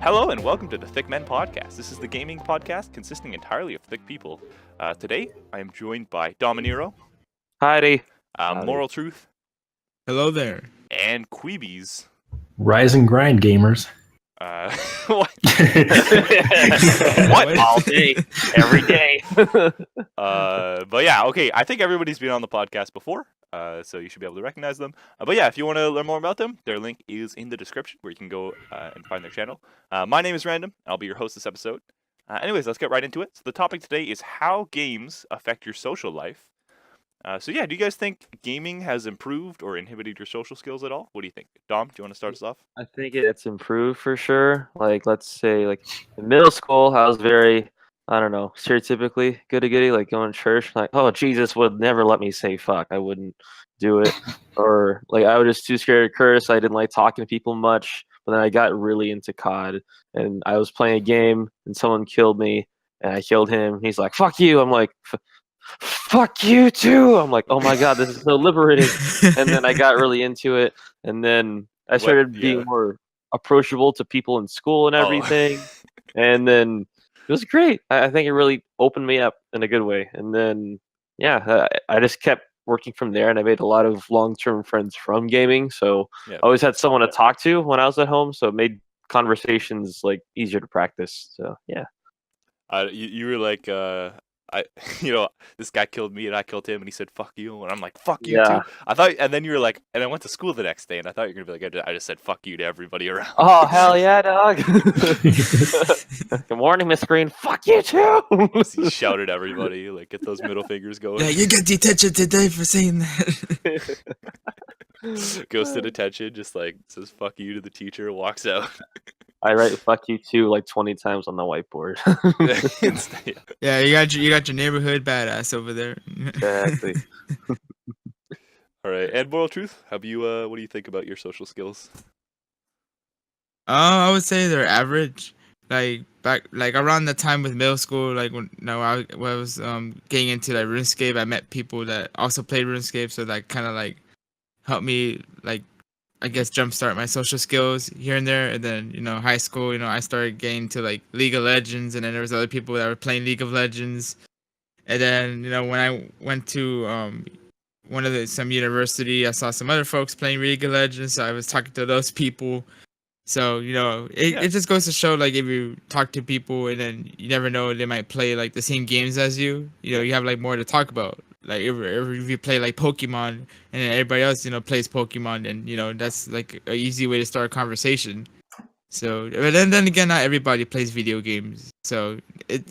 Hello and welcome to the Thicc Men Podcast. This is the gaming podcast consisting entirely of thick people. Today, I am joined by Dominero, Howdy. Moral Truth, Hello there. and Qweebeez. Rise and grind, gamers. What? What? All day, every day. But yeah, okay. I think everybody's been on the podcast before, so you should be able to recognize them. But yeah, if you want to learn more about them, their link is in the description where you can go and find their channel. My name is Random. I'll be your host this episode. Anyways, let's get right into it. So the topic today is how games affect your social life. So yeah, do you guys think gaming has improved or inhibited your social skills at all? What do you think? Dom, do you want to start us off? I think it's improved for sure. Like, let's say, like in middle school, I was very, I don't know, stereotypically goody-goody, like going to church. Like, oh, Jesus would never let me say fuck. I wouldn't do it. Or like, I was just too scared to curse. I didn't like talking to people much. But then I got really into COD, and I was playing a game, and someone killed me, and I killed him. He's like, fuck you. I'm like, fuck you too. I'm like, oh my god, this is so liberating. And then I got really into it, and then I started being more approachable to people in school and everything. And then it was great. I think it really opened me up in a good way. And then I just kept working from there, and I made a lot of long-term friends from gaming. So I always had someone to talk to when I was at home, so it made conversations like easier to practice. So yeah. You were like, this guy killed me and I killed him, and he said "fuck you," and I'm like "fuck you too." I thought, and then you were like, and I went to school the next day, and I thought you were gonna be like, I just said "fuck you" to everybody around. Oh hell yeah, dog! Good morning, Miss Green. Fuck you too. He shouted at everybody, like, get those middle fingers going. Yeah, you get detention today for saying that. Goes to detention, just like says "fuck you" to the teacher, walks out. I write "fuck you too" like 20 times on the whiteboard. Yeah, you got your neighborhood badass over there. Exactly. All right, and Moral Truth, have you? What do you think about your social skills? I would say they're average. Like back, like around the time with middle school, like when I was getting into like RuneScape, I met people that also played RuneScape, so that kind of like helped me like, I guess, jumpstart my social skills here and there. And then, high school, I started getting to like League of Legends, and then there was other people that were playing League of Legends. And then, when I went to some university, I saw some other folks playing League of Legends, so I was talking to those people. So, it just goes to show, like, if you talk to people and then you never know, they might play like the same games as you, you have like more to talk about. Like if you play like Pokemon and then everybody else, plays Pokemon, and that's like an easy way to start a conversation. So, but then again, not everybody plays video games. So it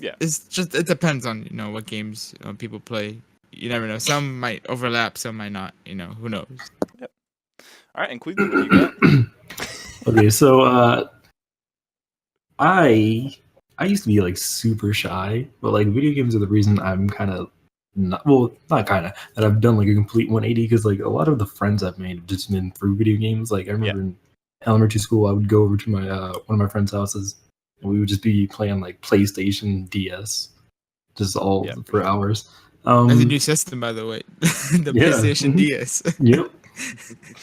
depends on what games people play. You never know. Some might overlap, some might not. Who knows? Yep. All right, and Qweebeez, what do you got? Okay, so I used to be like super shy, but like video games are the reason I'm kind of not kind of that I've done like a complete 180, because like a lot of the friends I've made have just been through video games. Like I remember in elementary school, I would go over to my one of my friends' houses, and we would just be playing like PlayStation DS, just all for hours. That's a new system, by the way. The PlayStation DS. Yep.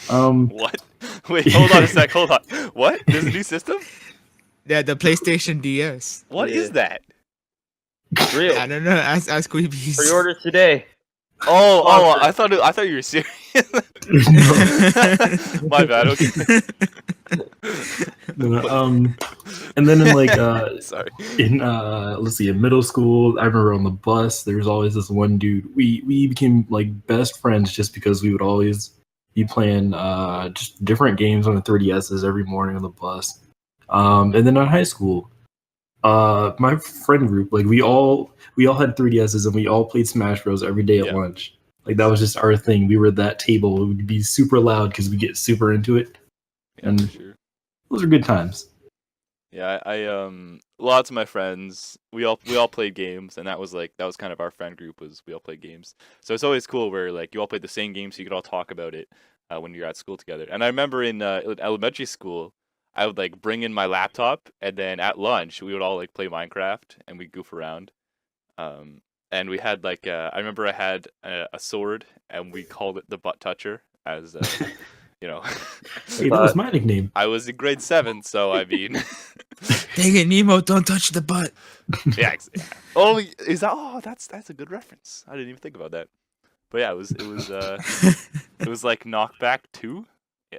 What? Wait, hold on a sec. Hold on. What? There's a new system? Yeah, the PlayStation DS. What is that? Real. I don't know. Ask Qweebeez. Pre-order today. Oh! I thought you were serious. My bad. Okay. And then in like sorry. In middle school, I remember on the bus there was always this one dude. We became like best friends just because we would always be playing just different games on the 3DSs every morning on the bus. And then in high school, my friend group, like we all had 3DSs, and we all played Smash Bros every day at lunch. Like that was just our thing. We were at that table. It would be super loud because we get super into it. And those are good times. Yeah, I lots of my friends, we all played games, and that was kind of our friend group, was we all played games. So it's always cool where like you all played the same game, so you could all talk about it when you're at school together. And I remember in elementary school, I would like bring in my laptop, and then at lunch we would all like play Minecraft and we'd goof around. And we had like I remember I had a sword, and we called it the butt toucher, as Hey, that was my nickname. I was in grade 7, so I mean, Dang it, Nemo! Don't touch the butt. Yeah. Oh, is that? Oh, that's a good reference. I didn't even think about that. But yeah, it was like Knockback 2.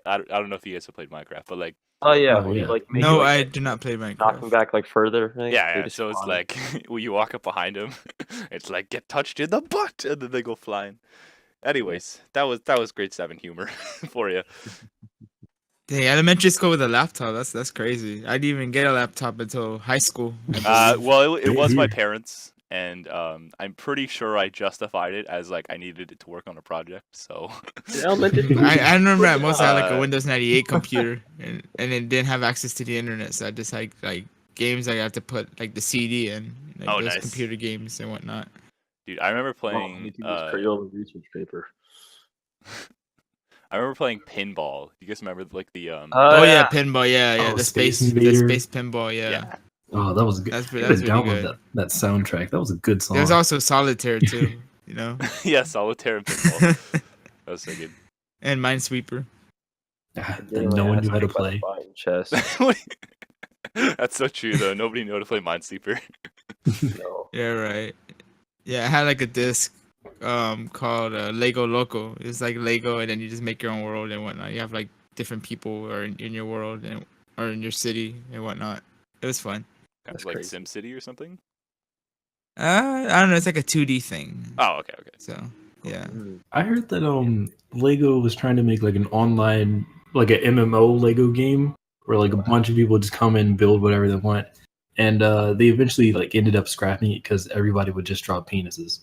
I don't know if you guys have played Minecraft, but like Oh yeah, Oh, when you yeah. like make No, like, I do not play knock him Minecraft. back like further. Right? yeah, They yeah. just So it's spawn. like when you walk up behind them, it's like get touched in the butt, and then they go flying. Anyways, that was grade 7 humor for you. Dang, elementary school with a laptop. That's crazy. I didn't even get a laptop until high school. I believe. Well, it was my Here. parents, and I'm pretty sure I justified it as like I needed it to work on a project. So In elementary school, I remember I mostly had like a Uh, Windows 98 computer, and it didn't have access to the internet, so I just like games I have to put like the CD in, like Oh, those nice. computer games and whatnot. dude, I remember oh, I playing. need to use Crayola research paper. I remember playing pinball. You guys remember like the Oh yeah, pinball. Yeah, Oh, the Space space Invader. pinball. Yeah, yeah. Oh, that was good. That's I that's gotta really download good. that soundtrack. That was a good song. There's also solitaire too, you know, Yeah, solitaire and pinball. That was so good. and Minesweeper. That no one knew how to play. Chess. That's so true though. Nobody knew how to play Minesweeper. No. Yeah, right. Yeah, I had like a disc called Lego Loco. It's like Lego, and then you just make your own world and whatnot. You have like different people or in your world and or in your city and whatnot. It was fun. Kind That's of like crazy. SimCity or something. I don't know. It's like a 2D thing. Oh, okay. So yeah. I heard that Lego was trying to make like an online like an MMO Lego game where like a bunch of people just come in and build whatever they want. And they eventually like ended up scrapping it because everybody would just draw penises.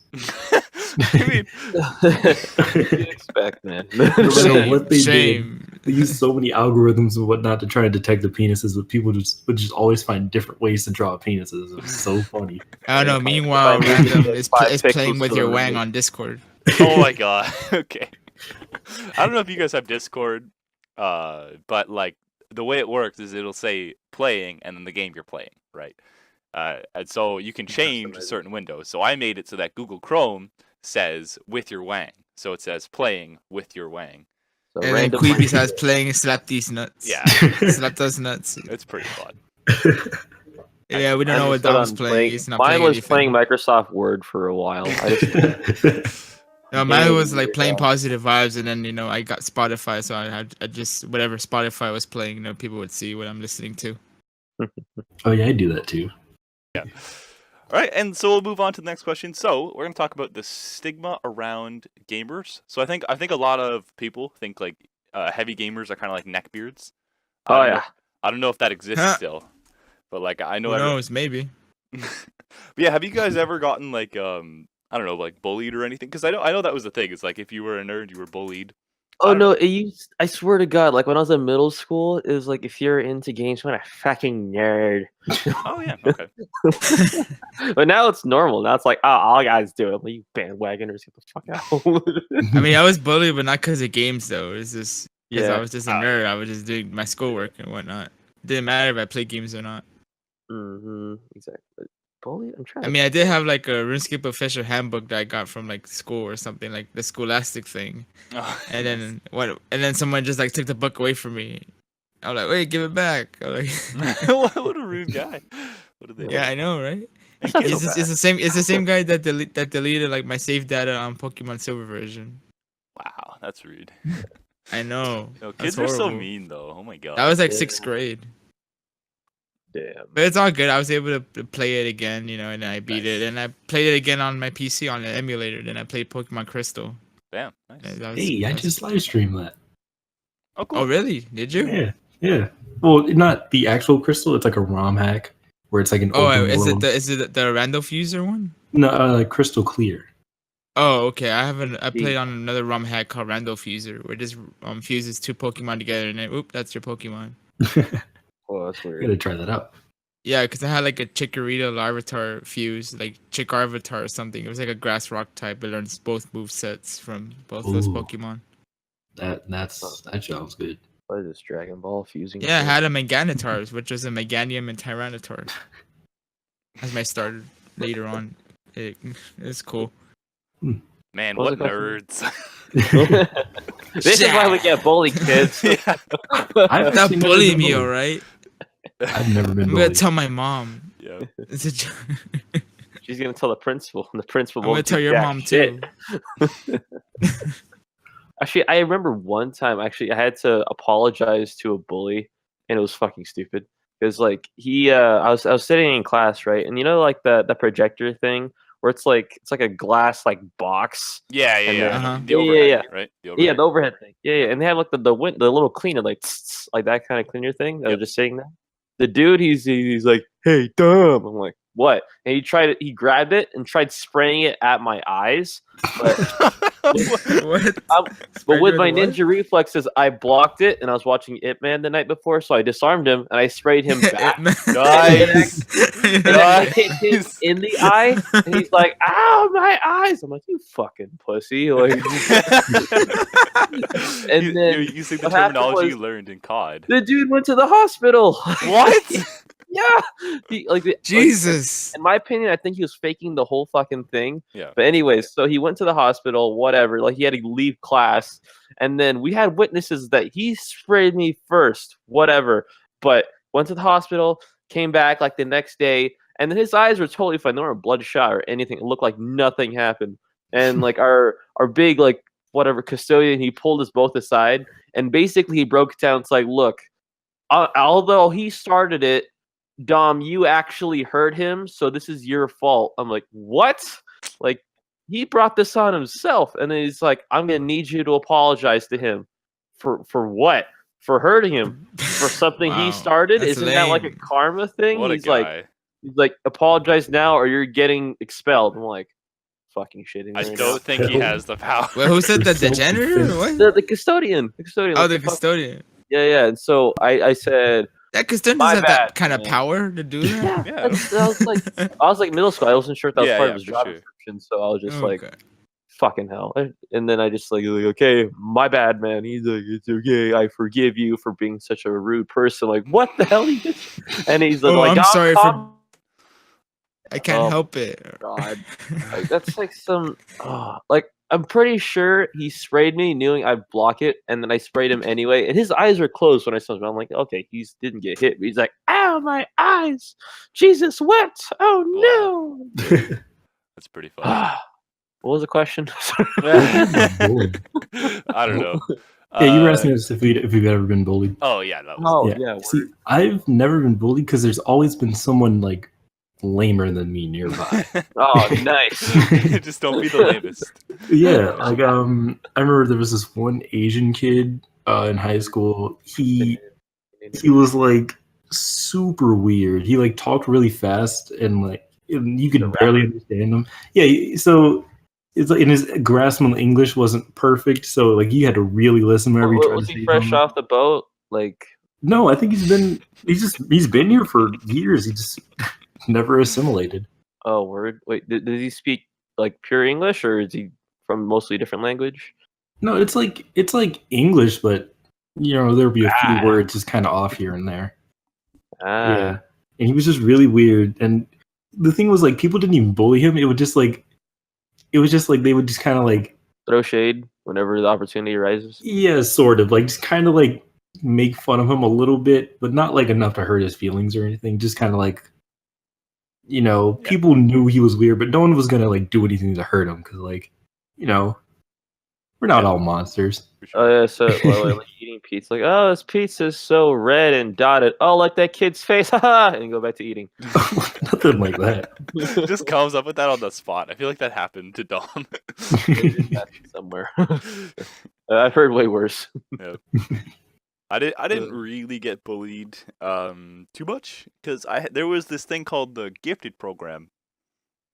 I mean, What do you expect, man? No matter Shame. what they Shame. did, they used so many algorithms and whatnot to try and detect the penises, but people would just always find different ways to draw penises. It was so funny. I don't know. If Meanwhile, I make Random it is 5 is pixels playing with to your the wang right. on Discord. oh my god. Okay. I don't know if you guys have Discord, but like the way it works is it'll say playing and then the game you're playing, right? And so you can change amazing. certain windows. So I made it so that Google Chrome says with your wang. So it says playing with your wang. So And then random Qweebeez money. has playing slap these nuts. Yeah, Slap those nuts. it's pretty fun. Yeah, we don't know Mine what was put Dom's on playing. He's not Mine playing was anything. playing Microsoft Word for a while. I just No, mine Yeah, was like yeah. playing Positive Vibes, and then I got Spotify, so I just whatever Spotify was playing, people would see what I'm listening to. Oh yeah, I do that too. All right, and so we'll move on to the next question. So we're going to talk about the stigma around gamers. So I think a lot of people think like heavy gamers are kind of like neckbeards. Oh yeah. I don't know if that exists Huh. still, but like I know. Who knows? Maybe. But yeah, have you guys ever gotten like I don't know, like bullied or anything? Because I know that was the thing. It's like if you were a nerd, you were bullied. Oh I don't no, it used I swear to God, like when I was in middle school, it was like if you're into games, what a fucking nerd. Oh yeah, okay. But now it's normal. Now it's like, oh, all guys do it. Well, you bandwagoners, get the fuck out. I mean, I was bullied, but not because of games though. It's just because I Yeah. was just a nerd. I was just doing my schoolwork and whatnot. It didn't matter if I played games or not. Exactly. Bully? I'm trying. I mean, I did have like a RuneScape official handbook that I got from like school or something, like the Scholastic thing. Oh, And then And then someone just like took the book away from me. I'm like, wait, give it back. I'm like, what a rude guy. What did they? yeah, I know, right? That's not so It's the same. It's the same guy that deleted like my save data on Pokemon Silver version. Wow, that's rude. I know. No, That's kids are so horrible. mean though. Oh my god. That was like Yeah. 6th grade, Damn. but it's all good. I was able to play it again, and I beat it, Nice. and I played it again on my PC on the emulator. Then I played Pokemon Crystal. Damn. Nice. And that was- Hey, I that was- just live streamed that. Oh cool. Oh really? Did you? Yeah, yeah. Well, not the actual crystal. It's like a ROM hack where it's like an Oh, open is world. it the Randall Fuser one? No, crystal clear. Oh, okay. I played on another ROM hack called Randall Fuser, where it just fuses 2 Pokemon together, and then that's your Pokemon. Oh, that's I weird. gotta try that out. Yeah, because I had like a Chikorita Larvitar fuse, like Chikarvitar or something. It was like a grass rock type. It learns both move sets from both those Ooh. Pokemon. That sounds good. What is this Dragon Ball fusing? Yeah, I had a Meganitar, which was a Meganium and Tyranitar. As my starter later on. It's cool. Man, What what was nerds. This is why we get bullied, kids. Yeah. I've Stop actually never bullying been me, bullied. alright? I've never been I'm gonna bullied. tell my mom. Yeah. It's a joke. She's gonna tell the principal, and the principal I'm gonna won't tell do your jack mom shit. too. Actually, I remember one time. Actually, I had to apologize to a bully, and it was fucking stupid. Because like I was sitting in class, right, and you know like the projector thing where it's like a glass like box. Yeah. And Yeah. then- I know. Uh-huh. The Yeah, overhead, yeah. right? The Yeah, overhead. the overhead thing. Yeah, and they have like the little cleaner like like that kind of cleaner thing that Yep. was just sitting there. The dude, he's like, "Hey, Dom." I'm like, "What?" And he grabbed it and tried spraying it at my eyes, but What? but with my What? ninja reflexes, I blocked it, and I was watching Ip Man the night before, so I disarmed him and I sprayed him back. Nice. And I hit him in the eye, and he's like, "Ow, my eyes!" I'm like, "You fucking pussy!" Like, and You're then using the what happened terminology was- you learned in COD. the dude went to the hospital. What? Yeah, Jesus. in my opinion, I think he was faking the whole fucking thing. Yeah. But anyways, so he went to the hospital, whatever. Like he had to leave class, and then we had witnesses that he sprayed me first, whatever. But went to the hospital, came back like the next day, and then his eyes were totally fine. They weren't bloodshot or anything. It looked like nothing happened. And like our big like whatever custodian, he pulled us both aside, and basically he broke it down. It's like, look, although he started it, Dom, you actually hurt him, so this is your fault. I'm like, what? Like, he brought this on himself, and then he's like, I'm gonna need you to apologize to him for what? For hurting him for something Wow, he started? that's Isn't that like a lame. karma thing? What a he's like, guy. apologize now, or you're getting expelled. I'm like, fucking shitting. I right don't think he has the power. Wait, who said the Yourself janitor? defense. Or what? now. The custodian. Oh, like, the fuck- custodian. Yeah. And so I said, That custodian My doesn't have bad, that kind of man. power to do that. Yeah. I was like middle school. I wasn't sure if that was Yeah, part yeah, of his for job sure. description, so I was just like, Okay. fucking hell. And then I just like, okay, my bad, man. He's like, it's okay. I forgive you for being such a rude person. Like, what the hell? And he's like, Oh, I'm "Dom, sorry calm I can't Oh, help it. God." Like, that's like some, like, I'm pretty sure he sprayed me knowing I'd block it, and then I sprayed him anyway. And his eyes were closed when I saw him. I'm like, okay, he didn't get hit. But he's like, ow, my eyes. Jesus wept. Oh, That's pretty no. funny. What was the question? Bullied. I don't know. Yeah, you were asking us if we've ever been bullied. Oh yeah, that was. Oh, Yeah. yeah. See, word. I've never been bullied because there's always been someone like lamer than me nearby. Oh, nice. Just don't be the lamest. Yeah, like I remember there was this one Asian kid in high school. He was like super weird. He like talked really fast and like you could barely understand him. Yeah, so it's like in his grasp on English wasn't perfect, so like you had to really listen whenever he tried Was to he say fresh something. off the boat? Like, No, I think he's been here for years. He just never assimilated. oh, word. Wait, did he speak like pure English, or is he from mostly a different language? No, it's like English, but you know there'll be a few words just kind of off here and there. Yeah, and he was just really weird. And the thing was, like, people didn't even bully him. It was just like they would just kind of like, Throw shade whenever the opportunity arises. yeah, sort of like just kind of like make fun of him a little bit, but not like enough to hurt his feelings or anything. Just kind of like, you know, Yeah. people knew he was weird, but no one was gonna like do anything to hurt him because, like, you know, we're not all monsters. For sure. Oh yeah, so like eating pizza, like, oh, this pizza's so red and dotted. Oh, like that kid's face, haha, and go back to eating. Nothing like that. Just comes up with that on the spot. I feel like that happened to Dom. Somewhere. I've heard way worse. I didn't really get bullied too much because there was this thing called the gifted program.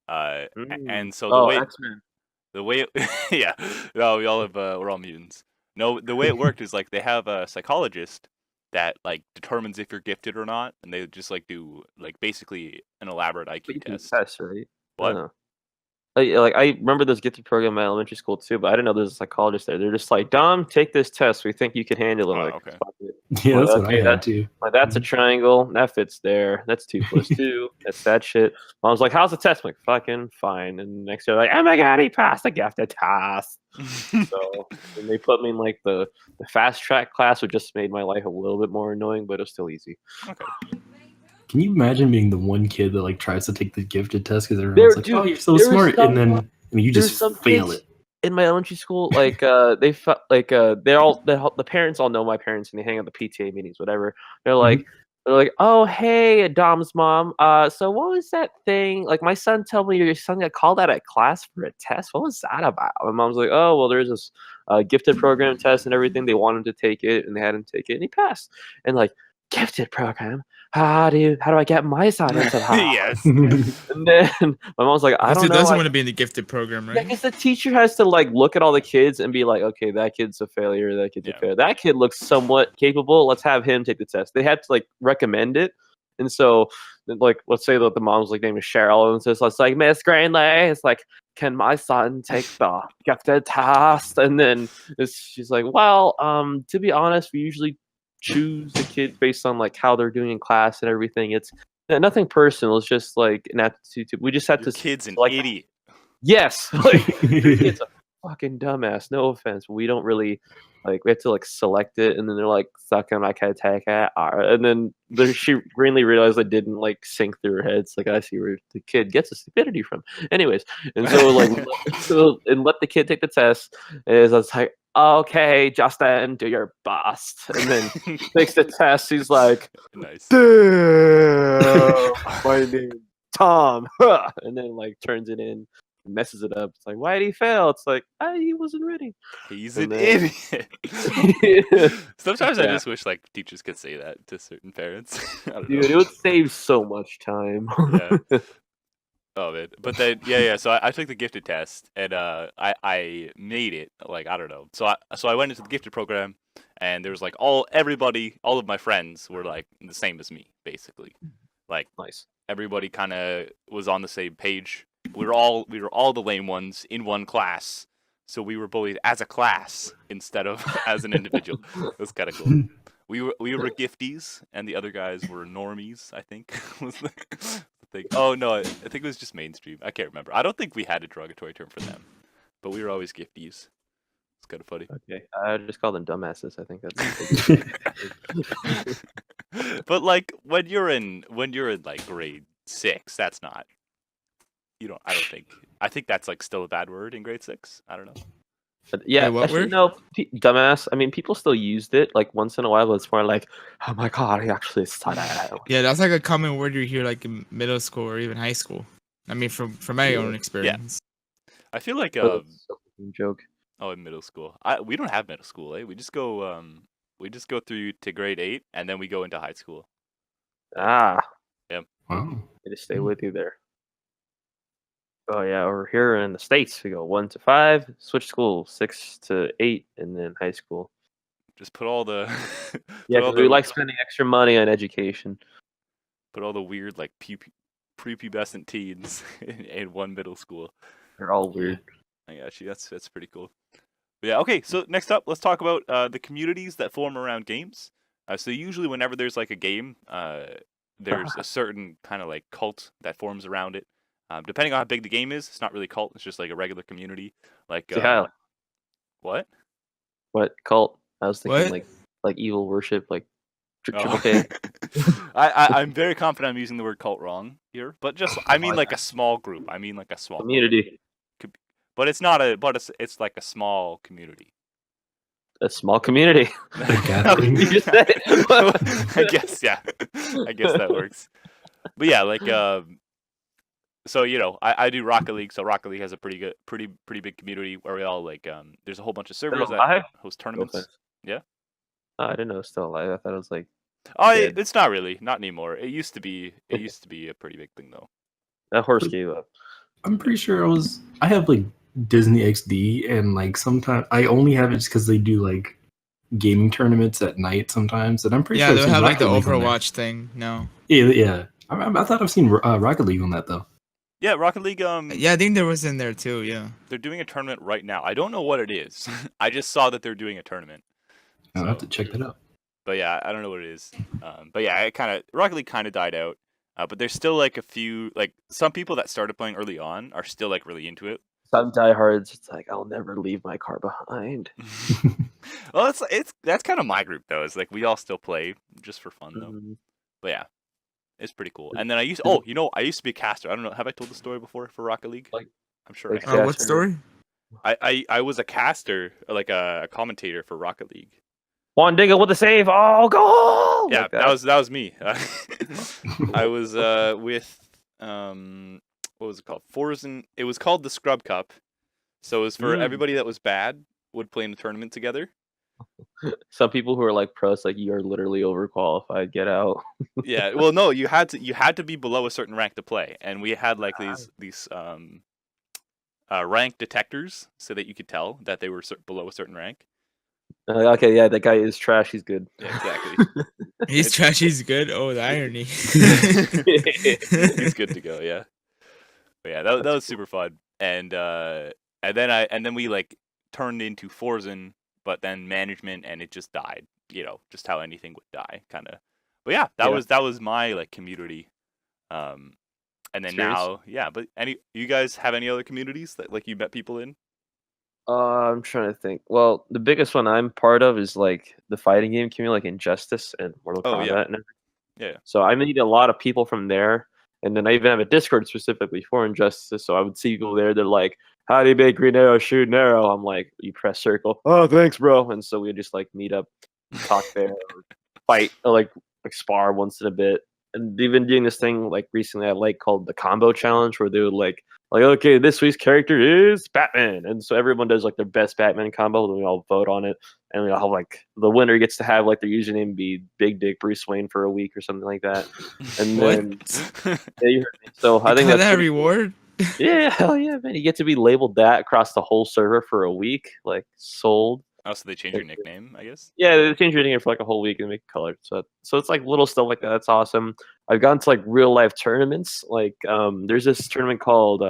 And so X-Men. the way yeah, no, we're all mutants. No, the way it worked is like they have a psychologist that like determines if you're gifted or not, and they just like do like basically an elaborate IQ test. Test, right? What? Oh. Like I remember this gifted program in my elementary school too, but I didn't know there was a psychologist there. They're just like, Dom, take this test. We think you can handle it. Oh, Like, okay. fuck it. Yeah, that's what Okay, I had too. Like, that's a triangle. That fits there. That's 2 + 2. That's that shit. Mom's like, how's the test? I'm like, fucking fine. And next year, like, oh my god, he passed the gifted test. So and they put me in like the fast track class, which just made my life a little bit more annoying, but it was still easy. Okay. Can you imagine being the one kid that like tries to take the gifted test because everyone's like, dude, "Oh, you're so there was smart," and then you there's just some fail kids it. in my elementary school, like they felt like the parents all know my parents and they hang out at the PTA meetings, whatever. They're like, oh hey, Dom's mom. So what was that thing? Like my son told me your son got called out at class for a test. What was that about? My mom's like, oh well, there's this gifted program test and everything. They wanted him to take it and they had him take it and he passed. And like gifted program. How do I get my son into that? Yes. And then my mom's like, I Because don't who know. doesn't want to be in the gifted program, Yeah, right? because the teacher has to like look at all the kids and be like, okay, that kid's a failure, that kid's a Yeah. failure. That kid looks somewhat capable. Let's have him take the test. They had to like recommend it. And so like let's say that the mom's like name is Cheryl and so it's like, Miss Greenley, it's like, can my son take the gifted test? And then she's like, well, to be honest, we usually choose the kids based on like how they're doing in class and everything. It's nothing personal. It's just like an aptitude. We just have Your to kid's an like idiot. yes, like your kid's a fucking dumbass. No offense, we don't really like. We have to like select it, and then they're like, "Suck on my cat, and then she Greenlee realized it didn't like sink through her head. It's like I see where the kid gets the stupidity from. Anyways, and so like and let the kid take the test. Is I was like, okay, Justin, do your best, and then takes the test. He's like, Nice. damn, my name Tom, and then like turns it in. Messes it up. It's like, why did he fail? It's like, he wasn't ready. He's And an then- idiot. Sometimes I Yeah. just wish like teachers could say that to certain parents. I don't Dude, it know. would save so much time. Yeah. Oh man. But then yeah. So I took the gifted test and I made it. Like I don't know. So I went into the gifted program and there was like all of my friends were like the same as me basically. Like Nice. everybody kind of was on the same page. We were all the lame ones in one class, so we were bullied as a class instead of as an individual. It was kind of cool. We were gifties, and the other guys were normies. I think was the thing. Oh no, I think it was just mainstream. I can't remember. I don't think we had a derogatory term for them, but we were always gifties. It's kind of funny. Okay, I just call them dumbasses. I think that's. But like when you're in like grade 6, that's not. I don't think. I think that's like still a bad word in grade 6. I don't know. But yeah, Wait, what actually, word? no, dumbass. I mean, people still used it like once in a while, but it's more like, oh my god, he actually said that. Yeah, that's like a common word you hear like in middle school or even high school. I mean, from my own experience. I feel like But it's a fucking joke. oh, in middle school. We don't have middle school, eh? We just go through to grade 8 and then we go into high school. Ah, Wow. I just stay with you there. Oh yeah, over here in the States, we go 1 to 5, switch school, 6 to 8, and then high school. Just put all the Yeah, put all because we like spending extra money on education. put all the weird like prepubescent teens in one middle school. They're all weird. I got you. That's pretty cool. But yeah. Okay. So next up, let's talk about the communities that form around games. So usually, whenever there's like a game, there's a certain kind of like cult that forms around it. Depending on how big the game is, it's not really cult. It's just like a regular community. Like Yeah, what? what cult? I was thinking What? like evil worship, like triple Oh. K. I'm very confident I'm using the word cult wrong here, but just I mean like a small group. I mean like a small group. Community. But it's not a but it's like a small community. A small community. gathering. You just said it. I guess yeah. I guess that works. But yeah, like so I do Rocket League. So Rocket League has a pretty big community where we all like there's a whole bunch of servers that alive? host tournaments. offense. Yeah? Oh, I didn't know it was still alive. I thought it was like Oh, dead. it's not really, not anymore. It used to be a pretty big thing though. that horse gave up. I'm pretty sure I have like Disney XD, and like sometimes I only have it just because they do like gaming tournaments at night sometimes, and I'm pretty Yeah, sure they'll I've seen have like the Rocket League on there. Overwatch thing. No. Yeah. I thought I've seen Rocket League on that though. Yeah, Rocket League Yeah, I think there was in there too. Yeah. they're doing a tournament right now. I don't know what it is. I just saw that they're doing a tournament. I'll have to So- check that out. But yeah, I don't know what it is. But yeah, Rocket League kind of died out. But there's still like a few, like some people that started playing early on are still like really into it. Some diehards, it's like I'll never leave my car behind. Well, that's kind of my group though. It's like we all still play just for fun though. Mhm. But yeah, It's pretty cool. And then I used to be a caster. I don't know. Have I told the story before for Rocket League? Like- I'm sure. like I have. What story? I was a caster, like a commentator for Rocket League. Juan Dingle with the save. Oh, goal! Yeah, Like that was me. I was with what was it called? Forzen. It was called the Scrub Cup. So it was for everybody that was bad would play in a tournament together. Some people who are like pros, like you are literally overqualified. Get out. Yeah, well, no, you had to be below a certain rank to play, and we had like these rank detectors so that you could tell that they were below a certain rank. Okay, yeah, that guy is trash. He's good. Yeah, exactly. He's trash. He's good. Oh, the irony. He's good to go. Yeah, but yeah, that was super fun, and then we like turned into Forzen, but then management, and it just died. Just how anything would die, kind of. But yeah, that was my like community. And then Experience. now, yeah. But you guys have any other communities that like you met people in? I'm trying to think. Well, the biggest one I'm part of is like the fighting game community, like Injustice and Mortal Oh, Kombat yeah. and everything. Yeah. So I meet a lot of people from there, and then I even have a Discord specifically for Injustice. So I would see people there. They're like, "How do you make green arrow shoot an arrow?" I'm like, "You press circle." Oh, thanks, bro. And so we just like meet up, talk there, or fight, or like spar once in a bit. And they've been doing this thing like recently I like called the combo challenge, where they would like okay, this week's character is Batman, and so everyone does like their best Batman combo, and we all vote on it, and we all have like the winner gets to have like their username be Big Dick Bruce Wayne for a week or something like that. And then yeah, you heard me. So I think that's that's that pretty cool. reward. Yeah, hell yeah, man! You get to be labeled that across the whole server for a week, like sold. Oh, so they changed your nickname, I guess. Yeah, they change your name for like a whole week and make it colored. So it's like little stuff like that. That's awesome. I've gone to like real life tournaments. Like there's this tournament called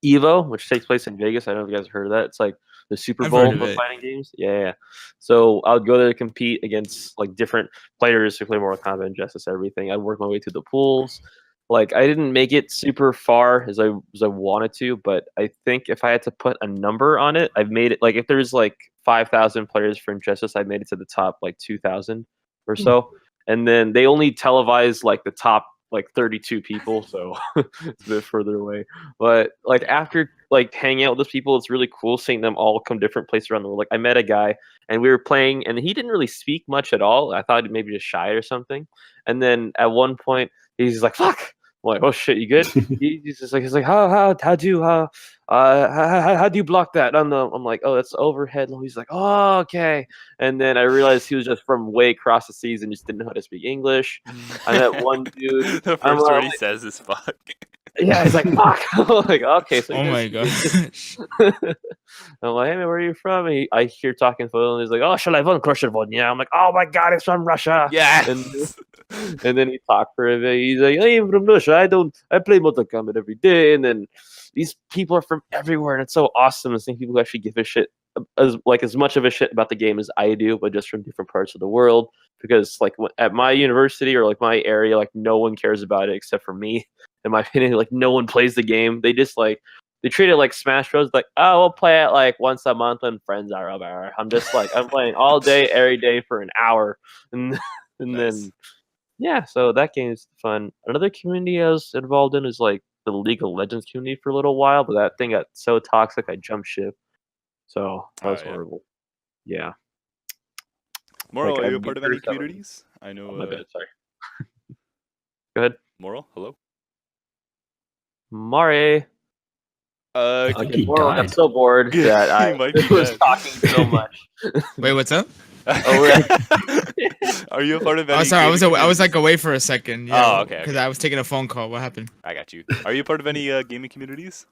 Evo, which takes place in Vegas. I don't know if you guys have heard of that. It's like the Super I've Bowl heard of for it. fighting games. Yeah. So I would go there to compete against like different players who play Mortal Kombat, Injustice, everything. I'd work my way through the pools. Like I didn't make it super far as I wanted to, but I think if I had to put a number on it, I've made it. Like if there's like 5,000 players for Injustice, I made it to the top like 2,000 or so. And then they only televise like the top like 32 people, so it's a bit further away. But like after like hanging out with those people, it's really cool seeing them all come different places around the world. Like I met a guy and we were playing, and he didn't really speak much at all. I thought maybe just shy or something. And then at one point, he's like, "Fuck." I'm like, "Oh shit, you good?" he's like, how do you block that? I'm like, "Oh, that's overhead." He's like, "Oh, okay." And then I realized he was just from way across the seas and just didn't know how to speak English. I met one dude. The I'm first word he like, says is "fuck." yeah, he's like, "Fuck." I'm like, okay. So Oh my gosh. gosh. I'm like, "Hey man, where are you from?" And I hear talking phone, and he's like, "Oh, shall I one crusher one?" Yeah, I'm like, "Oh my god, it's from Russia." Yes. And then he talked for a bit. He's like, "I'm from Russia. I play Mortal Kombat every day." And then these people are from everywhere, and it's so awesome to see people who actually give a shit as much of a shit about the game as I do, but just from different parts of the world. Because like at my university or like my area, like no one cares about it except for me. In my opinion, like no one plays the game. They just like they treat it like Smash Bros. Like, oh, we'll play it like once a month when friends are over. I'm just like I'm playing all day, every day for an hour, and Nice. then yeah. So that game is fun. Another community I was involved in is like the League of Legends community for a little while, but that thing got so toxic I jumped ship. So that was yeah. horrible. Yeah. Moral, Like, are you a I'd part be of any first, I would- communities? I know. Oh, my bad. Sorry. Go ahead, Moral, hello. I Mari. think Okay, he Moral got died. so bored He that I might be was dead. talking so much. Wait, what's up? Are you a part of any? Oh, sorry. I was communities? like away for a second. Oh, okay, Because okay. I was taking a phone call. What happened? I got you. Are you a part of any gaming communities?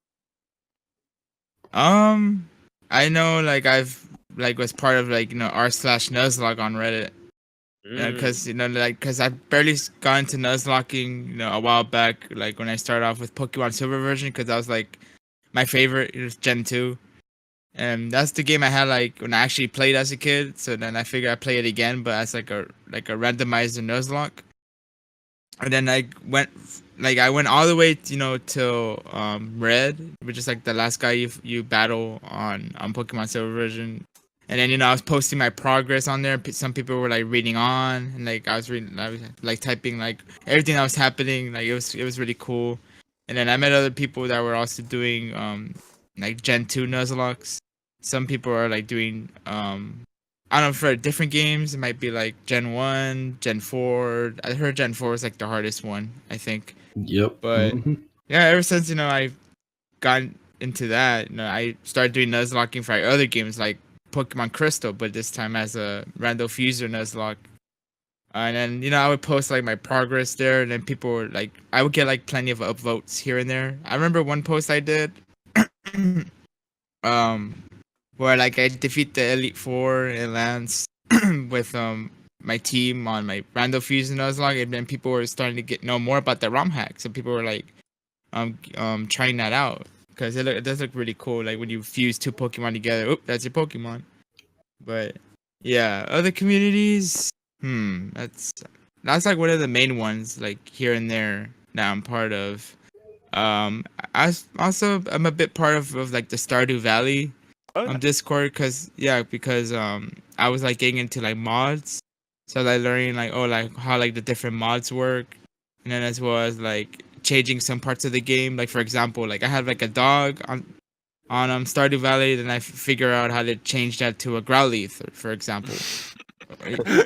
I know like I've like was part of like r/Nuzlocke on Reddit. Because because I barely got into Nuzlocking a while back, like when I started off with Pokemon Silver version, because that was like my favorite. It was Gen 2, and that's the game I had like when I actually played as a kid. So then I figured I'd play it again, but as like a randomizer Nuzlocke. And then I went all the way till Red, which is like the last guy you battle on Pokemon Silver version. And then I was posting my progress on there. Some people were like reading on, and like I was like typing like everything that was happening. Like it was really cool. And then I met other people that were also doing like Gen 2 Nuzlocks. Some people are like doing I don't know, for different games. It might be like Gen 1, Gen 4. I heard Gen 4 is like the hardest one, I think. Yep. But yeah, ever since I got into that, I started doing Nuzlocking for other games like Pokemon Crystal, but this time as a Rando Fuser Nuzlocke. And then I would post like my progress there, and then people were like, I would get like plenty of upvotes here and there. I remember one post I did, where like I defeat the Elite Four and Lance with my team on my Rando Fusion Nuzlocke, and then people were starting to know more about the ROM hack. So people were like, trying that out because it does look really cool. Like when you fuse two Pokemon together, oop, that's your Pokemon. But yeah, other communities, that's like one of the main ones, like here and there that I'm part of. I'm a bit part of like the Stardew Valley Discord because I was like getting into like mods, so like learning like how like the different mods work, and then as well as like changing some parts of the game. Like for example, like I had like a dog on Stardew Valley, then I figure out how to change that to a Growlithe, for example.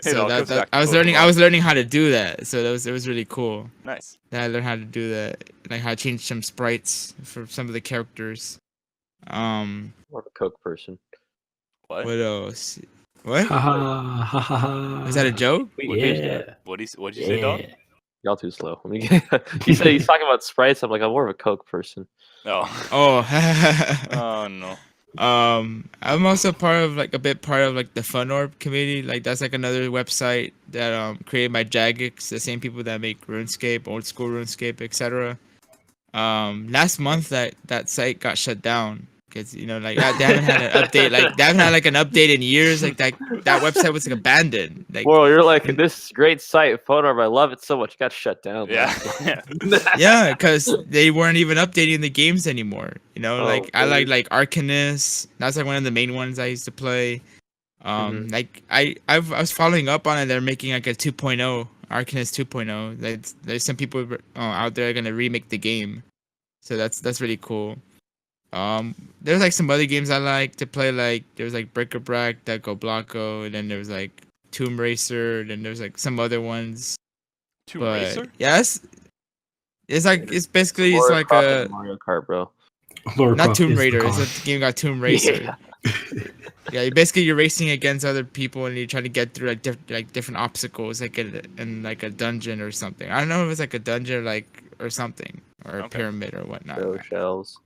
So I was learning how to do that. So it was really cool. Nice. That I learned how to do that, like how to change some sprites for some of the characters. More of a Coke person. What? What else? What? Ha Is that a joke? Yeah. What'd you say, dog? Y'all too slow. He said he's talking about sprites. I'm like, I'm more of a Coke person. Oh. Oh no. I'm also a bit part of like the Fun Orb community. Like that's like another website that created by Jagex, the same people that make RuneScape, old school RuneScape, etc. Last month that site got shut down because like they haven't had an update. Like they haven't had like an update in years. Like that website was like abandoned. Like, well, you're like, this great site, Photo Orb, I love it so much. It got shut down. Yeah. Yeah, because they weren't even updating the games anymore. Like I like Arcanist. That's like one of the main ones I used to play. Like I was following up on it. They're making like a 2.0, Arcanist 2.0. There's some people out there gonna remake the game, so that's really cool. There's like some other games I like to play. Like there was like Bric-a-Brac, Deco Blanco, and then there was like Tomb Racer. And then there's like some other ones. Tomb Racer? Yes. It's basically like a Mario Kart, bro. Not Tomb Raider. It's a game called Tomb Racer. Yeah. You're racing against other people and you're trying to get through like different obstacles, like in like a dungeon or something. I don't know if it's like a dungeon or something or a pyramid or whatnot. Shells.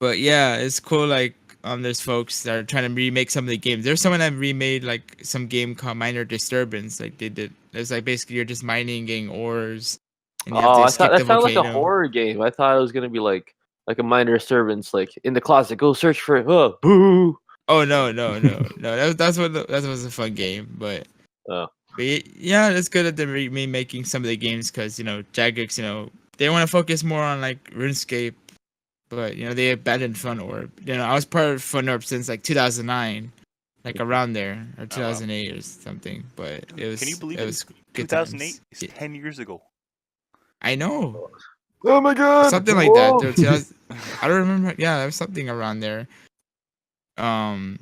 But yeah, it's cool. Like there's folks that are trying to remake some of the games. There's someone that remade like some game called Minor Disturbance. Like they did. It's like basically you're just mining, getting ores. And you have to I escape thought that the sounded like a volcano. horror game. I thought it was gonna be like a Minor Disturbance, like in the closet, go search for it. Oh, boo! Oh no! That was a fun game, but yeah, it's good that they're remaking some of the games because Jagex, they want to focus more on like RuneScape, but they abandoned Fun Orb. I was part of Fun Orb since like 2009, like around there, or 2008 or something. But it was. Can you believe it was 2008 is 10 years ago? I know. Oh my god! Something like that. Dude, I don't remember. Yeah, there was something around there. What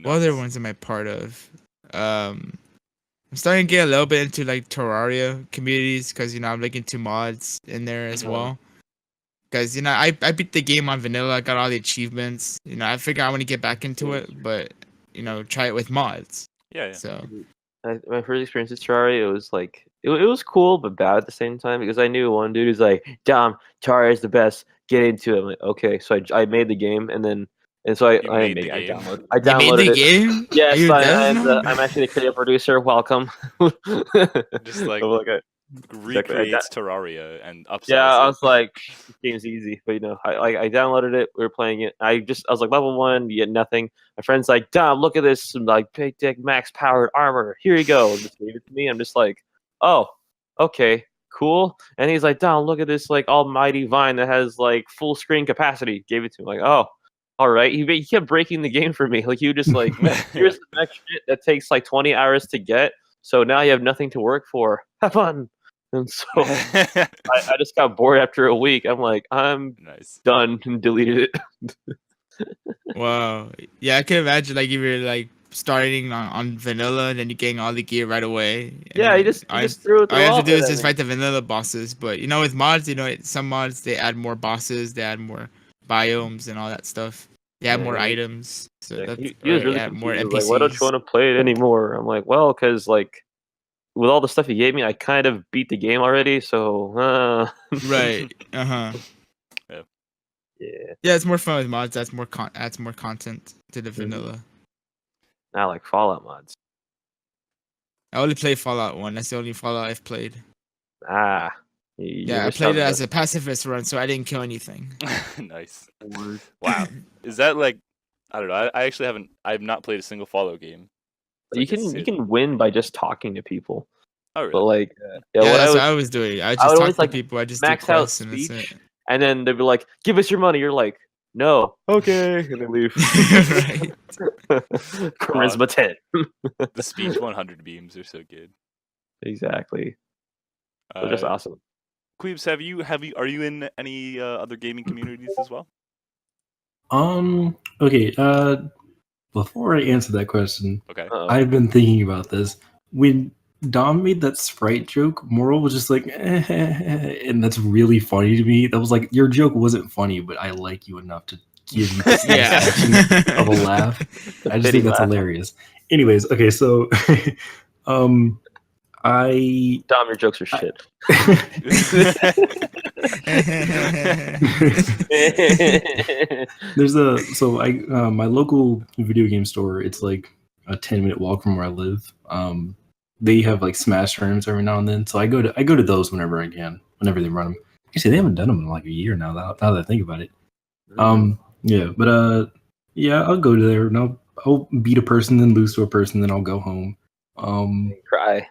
other ones am I part of? I'm starting to get a little bit into like Terraria communities because I'm looking into mods in there as well. Because I beat the game on vanilla. I got all the achievements. I figure I want to get back into it, but try it with mods. Yeah. So my first experience with Terraria, it was like it was cool but bad at the same time because I knew one dude who's like, "Dom, Terraria is the best. Get into it." I'm like, okay, so I made the game I downloaded you made the it. game? Yes, I'm actually the creative producer. Welcome. Just like recreates Terraria and upsells. Yeah, I was like, game's easy, but I downloaded it. We were playing it. I was like level 1, you get nothing. My friend's like, Dom, look at this, like big dick max powered armor. Here you go. And just gave it to me. I'm just like, oh, okay, cool. And he's like, Dom, look at this like almighty vine that has like full screen capacity. Gave it to him. Like, oh, all right. He kept breaking the game for me. Like he would just like, here's the next shit that takes like 20 hours to get. So now you have nothing to work for. Have fun. And so I just got bored after a week. I'm like, I'm Nice. done, and deleted it. Wow. Yeah, I can imagine like if you're like starting on vanilla and then you're getting all the gear right away. and Yeah, then you just all threw it. all you have to off do it, is I just mean. fight the vanilla bosses. But with mods, some mods they add more bosses, they add more biomes and all that stuff. They add more Yeah. items. So Yeah, that's he was or really add more confused. NPCs. Like, why don't you want to play it anymore? I'm like, well, because like with all the stuff he gave me, I kind of beat the game already. So, Right. Uh-huh. yeah. Yeah, it's more fun with mods. Adds more content to the Mhm. vanilla. Not like Fallout mods. I only played Fallout 1. That's the only Fallout I've played. You Yeah, I missed played out it on as a pacifist run, so I didn't kill anything. Nice. the- Wow. Is that like? I don't know. I actually haven't. I've not played a single Fallout game. It's You like it's- can win by just talking to people. Oh But really? like, Yeah, what that's I what was, I was doing. I I just would talk always, to like, people. I just do max out quests and that's speech, it. and then they'd be like, "Give us your money." You're like, "No, okay," and they leave. Right. Charisma 10. The speech 100 beams are so good. Exactly. They're just awesome. Qweebeez, are you in any other gaming communities as well? Okay. Before I answer that question, Okay. I've been thinking about this. When Dom made that Sprite joke, Moral was just like, and that's really funny to me. That was like, your joke wasn't funny, but I like you enough to give you the satisfaction of a laugh. I just think that's hilarious. Anyways, okay, so Dom, your jokes are shit. There's my local video game store. It's like a 10-minute walk from where I live. They have like Smash tournaments every now and then, so I go to those whenever I can, whenever they run them. Actually, they haven't done them in like a year now. Now that I think about it. Yeah, but yeah, I'll go to there and I'll beat a person, then lose to a person, then I'll go home. Cry.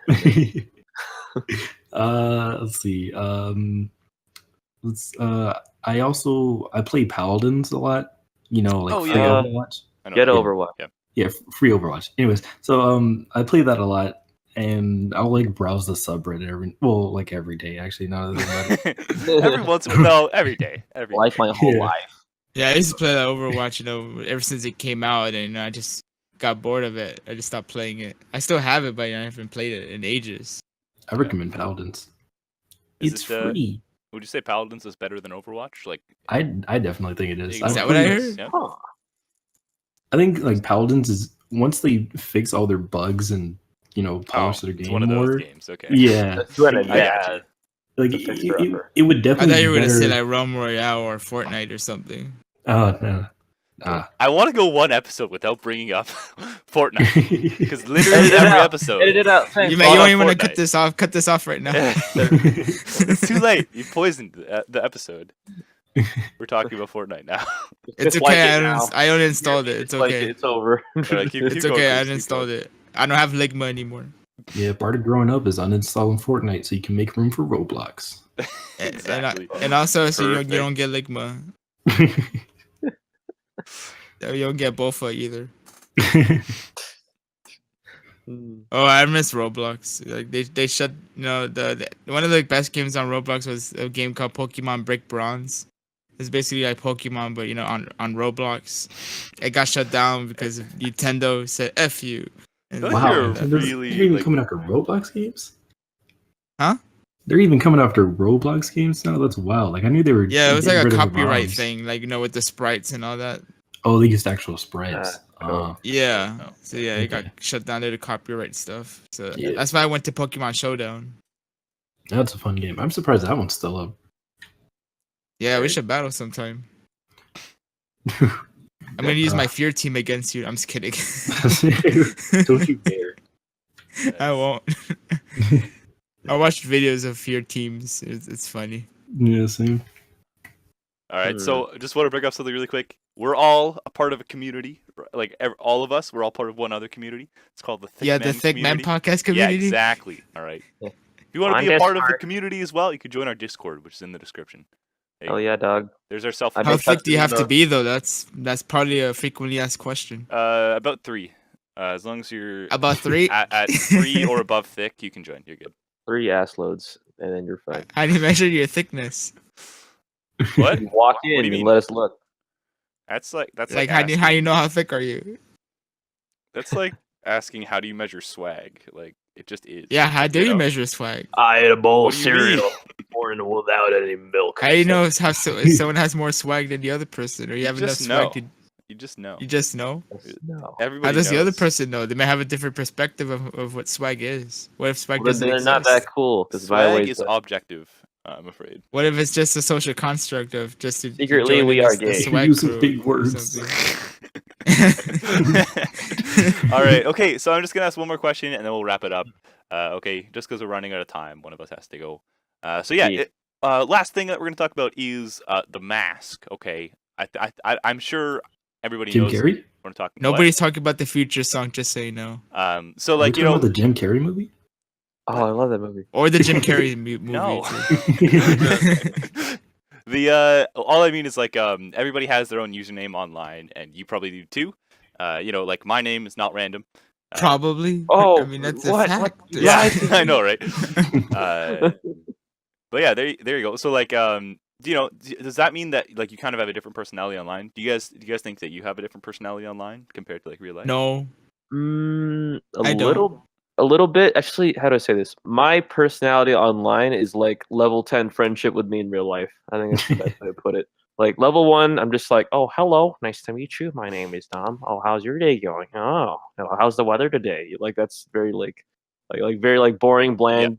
Let's see. I play Paladins a lot. Like Oh, free yeah. Overwatch. I know Get that. Overwatch. Yeah, free Overwatch. Anyways, so I play that a lot, and I'll like browse the subreddit every day. Actually, now that I think about it. Every once in a while, every day. Like my whole Yeah. life. Yeah, I used to play that Overwatch, ever since it came out, and I just got bored of it. I just stopped playing it. I still have it, but I haven't played it in ages. I recommend Paladins. Is It's it, free. Would you say Paladins is better than Overwatch? Like, I definitely think it is. Is that what I heard? Yeah. Huh. I think like Paladins is once they fix all their bugs and polish their it's game one of more. those games. Okay. Yeah, That's what I got you. like The fix it forever. would I definitely. thought you were be gonna say better- like Realm Royale or Fortnite or something. Oh no. I want to go one episode without bringing up Fortnite because literally Edit it every out. episode. Edit it out. Thanks. You Brought don't up even want to Fortnite. cut this off right now. It's too late. You poisoned the episode. We're talking about Fortnite now. It's Just like okay. it now. I uninstalled it. It's Like okay. it's over. Alright, keep It's going, okay. I Chris, keep uninstalled going. it. I don't have Ligma anymore. Yeah, part of growing up is uninstalling Fortnite so you can make room for Roblox. Exactly. And also, so you Perfect. don't get Ligma. You don't get Bofa either. Oh, I miss Roblox. Like they shut. The one of the best games on Roblox was a game called Pokemon Break Bronze. It's basically like Pokemon, but on Roblox. It got shut down because Nintendo said "F you." And Those Wow, are so really, they're even like- coming after Roblox games? Huh? They're even coming after Roblox games now? That's wild. Like I knew they were. Yeah, it was like getting a rid of the copyright ROMs. thing, like with the sprites and all that. Oh, they used actual spreads. cool. Yeah. Oh, So yeah, it got okay. shut down due to copyright stuff. So Yeah. that's why I went to Pokemon Showdown. That's a fun game. I'm surprised that one's still up. Yeah, we should battle sometime. I'm gonna use my fear team against you. I'm just kidding. Don't you dare. I won't. I watched videos of fear teams. It's funny. Yeah, same. All right, so just want to bring up something really quick. We're all a part of a community, like all of us. We're all part of one other community. It's called the Thicc Men The Thicc Men community. podcast community. Yeah, exactly. All right. Yeah. If you want to On be a part of the Discord. community as well, you can join our Discord, which is in the description. Hey, Oh yeah, dog. there's our self. I've How been thick do you have to testing be though? That's probably a frequently asked question. About 3. As long as you're About 3? at 3 or above thick, you can join. You're good. 3 ass loads, and then you're fine. How do you measure your thickness? What? You walk do you in mean? and let us look. That's like Like how do you know how thick are you? That's like asking how do you measure swag? Like it just is. Yeah, how do you know? measure swag? I ate a bowl What do you mean? born without any milk. How do you know if someone has more swag than the other person, or you have enough just swag know. to? You just know. You just know. No. Everybody How does the other knows. person know? They may have a different perspective of what swag is. What if swag Well, doesn't they're exist? not that cool. Because Swag is objective. I'm afraid. What if it's just a social construct of just to Secretly, join we in are a gay. swag Using crew big or words. something? All right. Okay. So I'm just gonna ask one more question and then we'll wrap it up. Okay. Just because we're running out of time, one of us has to go. So yeah. Yeah. Last thing that we're gonna talk about is the mask. Okay. I'm sure everybody Jim knows Carrey? we're talking. Nobody's talking about the future song, just so you know. So Are we like talking about the Jim Carrey movie? Oh, I love that movie. Or the Jim Carrey movie. No. Too. the all I mean is like everybody has their own username online, and you probably do too. Like my name is not random. Probably. Oh, I mean that's what? a fact. Yeah, I know, right? But yeah, there you go. So like, does that mean that like you kind of have a different personality online? Do you guys think that you have a different personality online compared to like real life? No. I don't. A little bit. Actually, how do I say this? My personality online is like level 10 friendship with me in real life. I think that's the best way to put it. Like level 1, I'm just like, oh, hello, nice to meet you. My name is Dom. Oh, how's your day going? Oh, how's the weather today? Like that's very like very like boring, bland,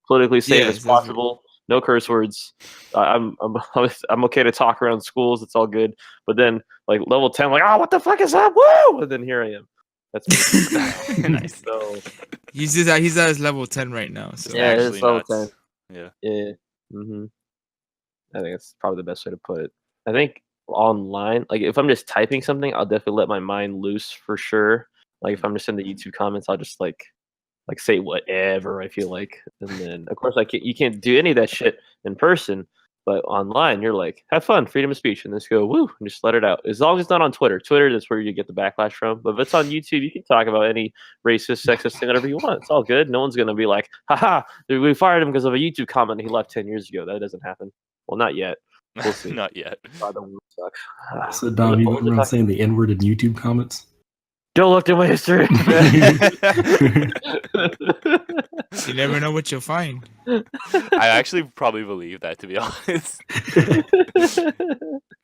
politically safe Yes, as possible. No curse words. I'm okay to talk around schools. It's all good. But then like level 10, like, oh, what the fuck is up? Woo! And then here I am. That's me. Nice. So He's at his level 10 right now. So yeah, Actually it's level nuts. 10. Yeah. Yeah. I think that's probably the best way to put it. I think online, like if I'm just typing something, I'll definitely let my mind loose for sure. Like if I'm just in the YouTube comments, I'll just like say whatever I feel like, and then of course you can't do any of that shit in person, but online you're like have fun, freedom of speech, and just go woo and just let it out. As long as it's not on Twitter, that's where you get the backlash from. But if it's on YouTube, you can talk about any racist, sexist thing, whatever you want. It's all good. No one's gonna be like, haha, we fired him because of a YouTube comment he left 10 years ago. That doesn't happen. Well, not yet. We'll see. Not yet. God, the world sucks. So, Dom, you went around saying the N word in YouTube comments? Don't look at my history. you never know what you'll find. I actually probably believe that, to be honest.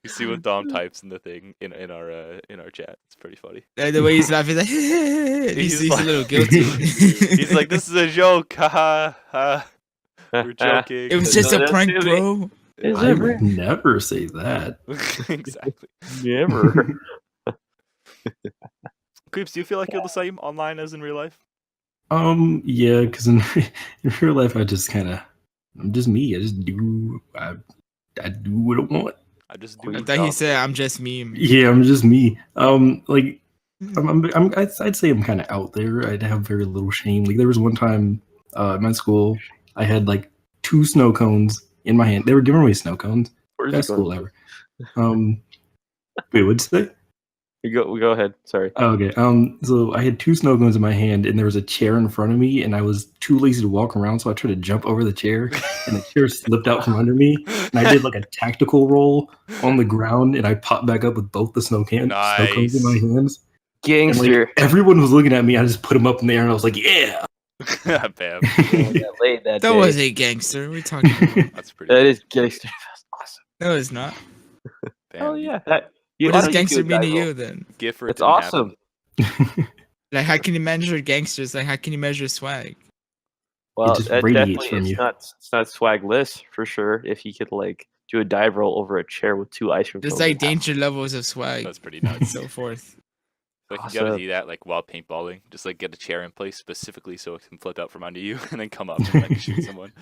You see what Dom types in the thing in our chat. It's pretty funny. The way he's laughing, like, he's like, a little guilty. He's like, this is a joke. Ha ha. We're joking. It was just a prank, bro. I would never say that. Exactly. Never. Qweebeez, do you feel like you're the same online as in real life? Yeah, because in real life, I'm just me. I just do, I do what I want. I just do. I thought he said, "I'm just me." Yeah, I'm just me. Like, I'd say I'm kind of out there. I'd have very little shame. Like, there was one time, at my school, I had like 2 snow cones in my hand. They were giving away snow cones. Best school ever. Wait, what'd you say? We go ahead. Sorry. Oh, okay. So I had 2 snow cones in my hand, and there was a chair in front of me, and I was too lazy to walk around, so I tried to jump over the chair, and the chair slipped out from under me, and I did like a tactical roll on the ground, and I popped back up with both the snow cones in my hands. Gangster. And, like, everyone was looking at me. I just put them up in the air, and I was like, "Yeah." Bam. That was a gangster. We're talking about. That's pretty. That is gangster. That's awesome. No, it's not. Bam. Oh yeah. What does gangster mean to you then? Gifford. It's awesome. Like, how can you measure gangsters? Like, how can you measure swag? Well, just that radiates definitely from you. it's not swagless for sure. If you could like do a dive roll over a chair with 2 ice cream There's cones like on top. danger levels of swag. That's pretty and nuts. so forth. Like you gotta Awesome. do that like while paintballing. Just like get a chair in place specifically so it can flip out from under you and then come up and like shoot someone.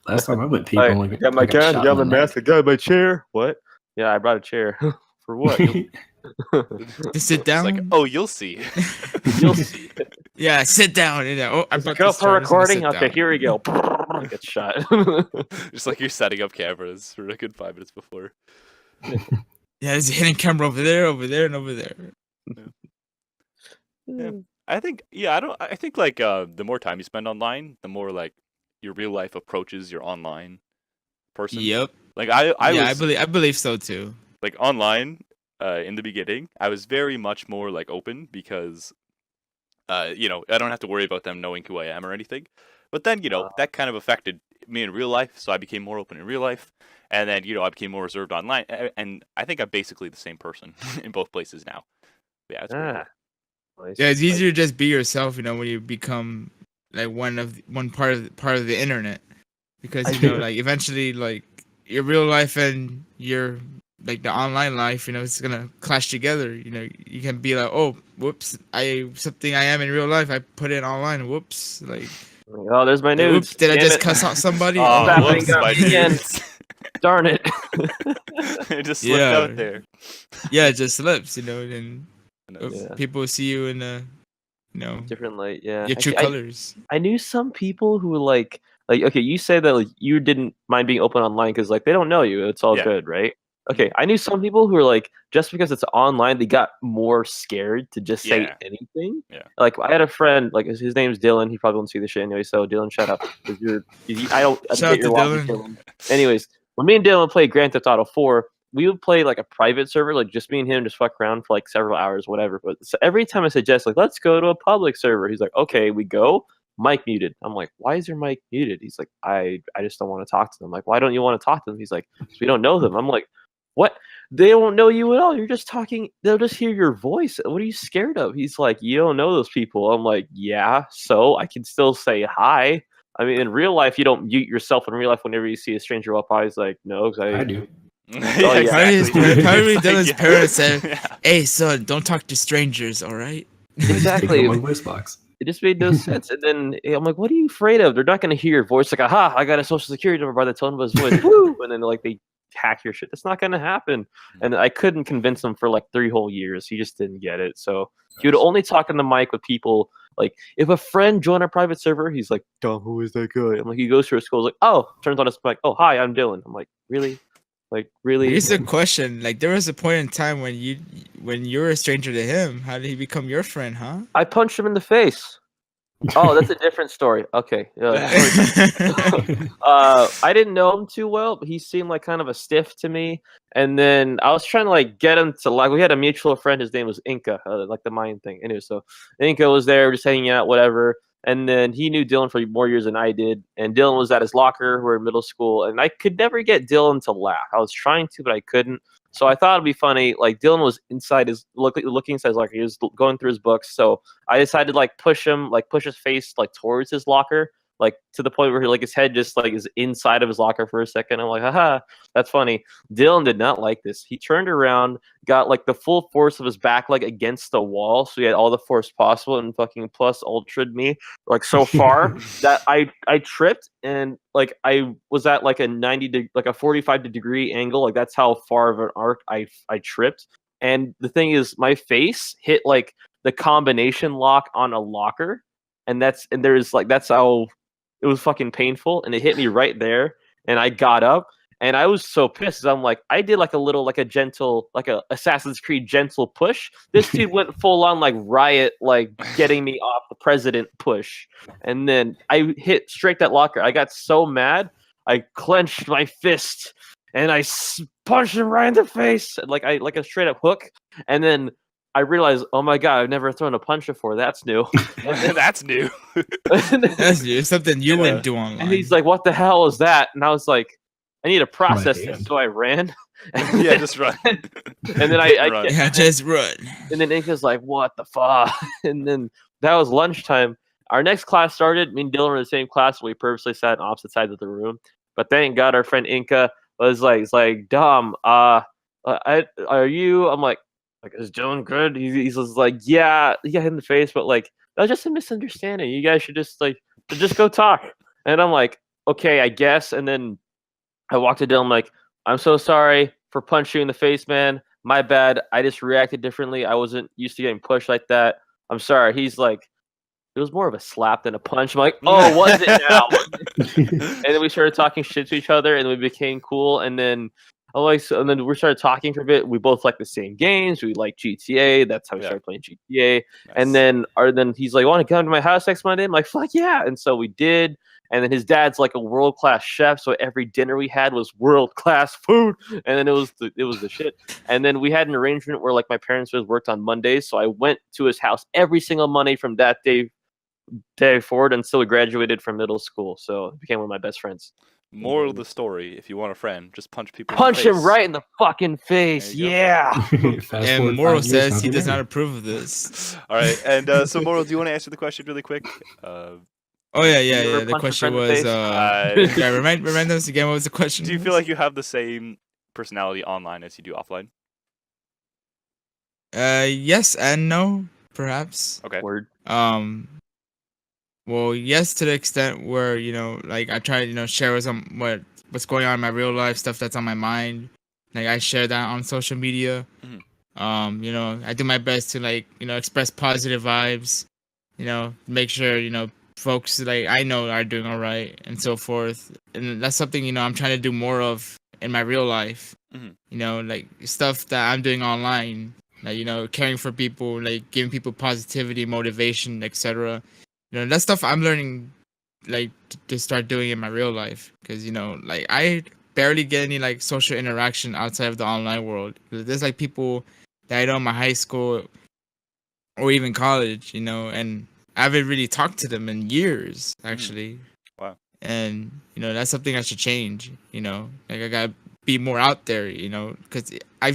Last time I went Like, paintballing, I got my gun, shot got in my the neck. mask, I got my chair. What? Yeah, I brought a chair. For what? To sit It's down. like, oh, you'll see. You'll see. Yeah, sit down. Oh, I brought Go this for chair, I'm just gonna recording. sit Okay, down. here we go. want to get shot. Just like you're setting up cameras for a good 5 minutes before. Yeah, there's a hidden camera over there, and over there. Yeah. I think I think like the more time you spend online, the more like your real life approaches your online person. Yep. Like I was I believe so too. like online in the beginning, I was very much more like open because I don't have to worry about them knowing who I am or anything. But then, that kind of affected me in real life, so I became more open in real life. And then, I became more reserved online. And I think I'm basically the same person in both places now. Yeah, it's pretty cool. Nice. Yeah, it's easier to just be yourself, when you become like one part of the internet, because like eventually like your real life and your like the online life, it's gonna clash together. You can be like, oh, whoops, something I am in real life, I put it online. Whoops, like, Oh, there's my nudes. oops, did I Damn just it. cuss out somebody? Oh, that whoops, thing got my me again. dudes. Darn it. It just slipped Yeah. out there. Yeah, it just slips, and Yeah. people see you in the, Different light, yeah. your true colors. I knew some people who like okay, you say that like you didn't mind being open online because like they don't know you, it's all Yeah. good, right? Okay, I knew some people who were like, just because it's online, they got more scared to just say Yeah. anything. Yeah. Like I had a friend, like his name's Dylan. He probably won't see the shit anyway. So Dylan, shout out. 'Cause I don't Shout get out your to love, Dylan. Anyways, when me and Dylan played Grand Theft Auto 4, we would play like a private server, like just me and him, just fuck around for like several hours, whatever. But so every time I suggest like, let's go to a public server, he's like, okay, we go. Mic muted. I'm like, why is your mic muted? He's like, I just don't want to talk to them. I'm like, why don't you want to talk to them? He's like, because we don't know them. I'm like, what? They won't know you at all. You're just talking. They'll just hear your voice. What are you scared of? He's like, you don't know those people. I'm like, yeah, so I can still say hi. I mean, in real life, you don't mute yourself in real life whenever you see a stranger walk by. He's like, no, because I do. Yeah, Probably exactly. It's like, Dylan's yeah. parents said, Yeah. hey, son, don't talk to strangers, all right? Exactly. Take out my voice box. It just made no sense. And then I'm like, what are you afraid of? They're not going to hear your voice. Like, aha, I got a social security number by the tone of his voice. Woo! And then like they hack your shit. That's not going to happen. And I couldn't convince him for like 3 whole years. He just didn't get it. So he would only talk on the mic with people. Like if a friend joined a private server, he's like, Dom, who is that guy? I'm like, he goes to a school, like, oh, turns on his mic. Oh, hi, I'm Dylan. I'm like, really? Like, really? Here's a question. Like, there was a point in time when you were a stranger to him. How did he become your friend, huh? I punched him in the face. Oh, that's a different story. Okay. I didn't know him too well, but he seemed like kind of a stiff to me. And then I was trying to like get him to like, we had a mutual friend. His name was Inca, like the Mayan thing. Anyway, so Inca was there, just hanging out, whatever. And then he knew Dylan for more years than I did. And Dylan was at his locker. We're in middle school, and I could never get Dylan to laugh. I was trying to, but I couldn't. So I thought it'd be funny. Like Dylan was inside his looking inside his locker. He was going through his books. So I decided to like push his face like towards his locker, like to the point where like his head just like is inside of his locker for a second. I'm like, haha, that's funny. Dylan did not like this. He turned around, got like the full force of his back leg against the wall, so he had all the force possible, and fucking plus ultra'd me like so far that I tripped, and like I was at like a 45 degree angle. Like that's how far of an arc I tripped. And the thing is, my face hit like the combination lock on a locker, and that's how it was fucking painful, and it hit me right there, and I got up, and I was so pissed. I'm like, I did like a gentle, like a Assassin's Creed gentle push. This dude went full on like riot, like getting me off the president push, and then I hit straight that locker. I got so mad, I clenched my fist, and I punched him right in the face, like a straight up hook, and then I realized, oh my god, I've never thrown a punch before. That's new. That's new. That's new. It's something you wouldn't do online. And he's like, what the hell is that? And I was like, I need to process hand. this. So I ran. Yeah, just run. And then I Run. Yeah, just run. and then Inca's like, what the fuck? And then that was lunchtime. Our next class started. Me and Dylan were in the same class. We purposely sat on opposite sides of the room. But thank God our friend Inca was like, it's like, Dom, are you? I'm like, is Dylan good? He's just like, yeah, he got hit in the face, but like, that was just a misunderstanding. You guys should just go talk. And I'm like, okay, I guess. And then I walked to Dylan, I'm like, I'm so sorry for punching you in the face, man. My bad. I just reacted differently. I wasn't used to getting pushed like that. I'm sorry. He's like, it was more of a slap than a punch. I'm like, oh, was it now? And then we started talking shit to each other, and we became cool. And then and then we started talking for a bit. We both like the same games. We like GTA. That's how we started playing GTA. Nice. And then he's like, "Want to come to my house next Monday?" I'm like, "Fuck yeah!" And so we did. And then his dad's like a world-class chef, so every dinner we had was world-class food. And then it was the shit. And then we had an arrangement where like my parents worked on Mondays, so I went to his house every single Monday from that day forward until we graduated from middle school. So it became one of my best friends. Moral of the story: if you want a friend, just punch people. Punch in the him face. right in the fucking face. There you go. Yeah. And Moral says he does not approve of this. All right, and so Moral, do you want to answer the question really quick? Oh yeah. You ever The punch a question friend in the was, face? yeah, remind us again. What was the question? Do you feel like you have the same personality online as you do offline? Yes and no, perhaps. Okay. Word. Well, yes, to the extent where like I try to share what's going on in my real life, stuff that's on my mind. Like I share that on social media. Mhm. I do my best to express positive vibes. Make sure folks like I know are doing all right and so forth. And that's something I'm trying to do more of in my real life. Mhm. Like stuff that I'm doing online. Like caring for people, like giving people positivity, motivation, etc. That stuff I'm learning like to start doing in my real life, because like I barely get any like social interaction outside of the online world. There's like people that I know in my high school or even college, and I haven't really talked to them in years actually. Wow. And that's something I should change. Like I gotta be more out there, because I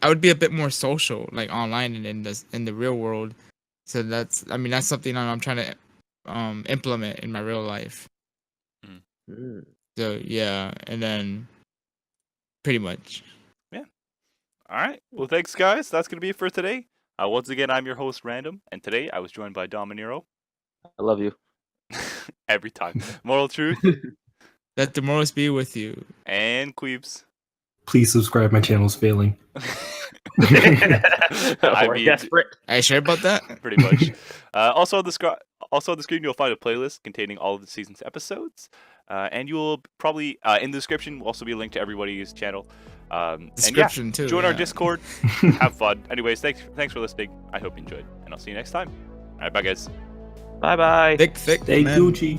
would be a bit more social like online and in the real world. So that's something I'm trying to implement in my real life. Mm. So yeah, and then pretty much. All right. Well, thanks, guys. That's gonna be it for today. Once again, I'm your host, Random, and today I was joined by Dominero. I love you. Every time. Moral Truth Let the morals be with you. and Qweebeez. Please subscribe. My channel's failing. We're desperate. Are you sure about that? Pretty much. Also on the screen, you'll find a playlist containing all of the season's episodes, and you will probably in the description will also be a link to everybody's channel. Description and too. Join our yeah. Discord. Have fun. Anyways, thanks for listening. I hope you enjoyed, and I'll see you next time. All right, bye guys. Bye bye. Thick Stay men. Gucci.